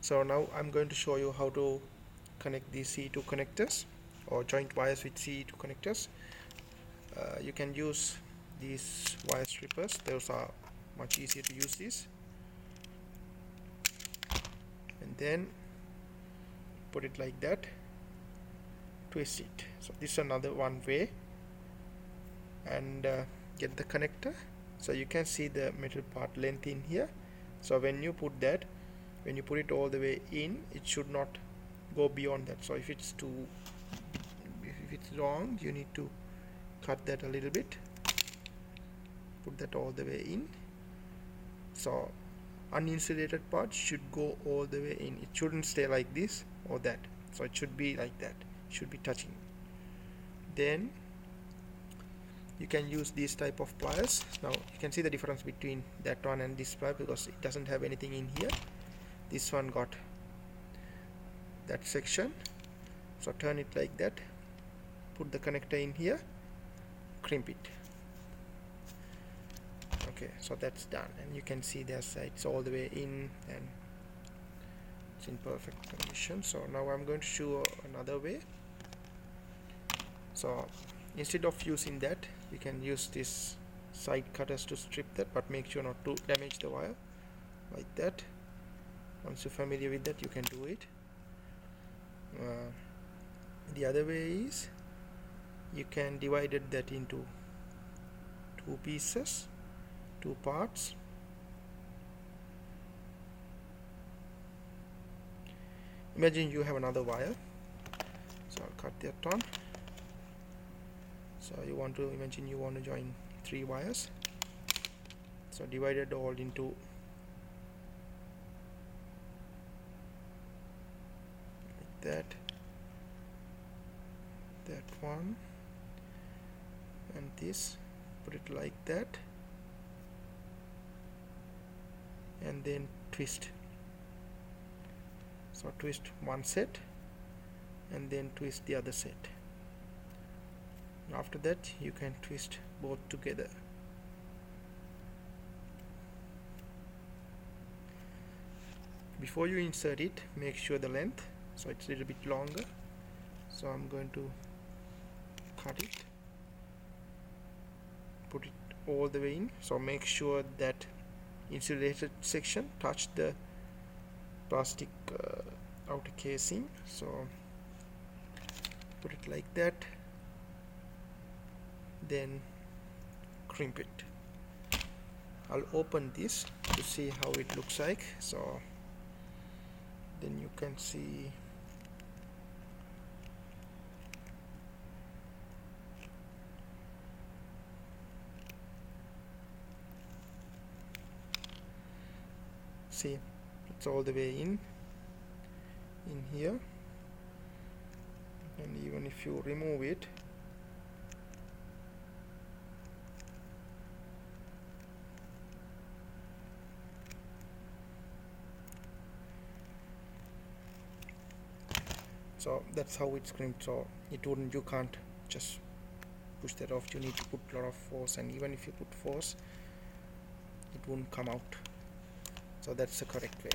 So now I'm going to show you how to connect these CE2 connectors or joint wires with CE2 connectors. You can use these wire strippers. Those are much easier to use these. And then put it like that, twist it. So this is another one way, and get the connector. So you can see the metal part length in here. So when you put it all the way in, it should not go beyond that. So if it's wrong, you need to cut that a little bit, put that all the way in. So uninsulated part should go all the way in. It shouldn't stay like this or that. So it should be like that, it should be touching. Then you can use these type of pliers. Now you can see the difference between that one and this plier, because it doesn't have anything in here. This one got that section. So turn it like that, put the connector in here, crimp it. Okay, so that's done, and you can see there's it's all the way in and it's in perfect condition. So now I'm going to show another way. So instead of using that, you can use this side cutters to strip that, but make sure not to damage the wire like that. Once you're familiar with that, you can do it. The other way is you can divide that into two pieces, two parts. Imagine you have another wire, so I'll cut that on. So you want to join 3 wires. So divide it all into like that one, and this, put it like that, and then twist. So twist one set and then twist the other set. After that, you can twist both together. Before you insert it, make sure the length, so it's a little bit longer. So I'm going to cut it, put it all the way in. So make sure that insulated section touch the plastic outer casing. So put it like that, then crimp it. I'll open this to see how it looks like. So then you can see it's all the way in here, and even if you remove it, so that's how it's crimped. So you can't just push that off. You need to put a lot of force, and even if you put force, it won't come out. So that's the correct way.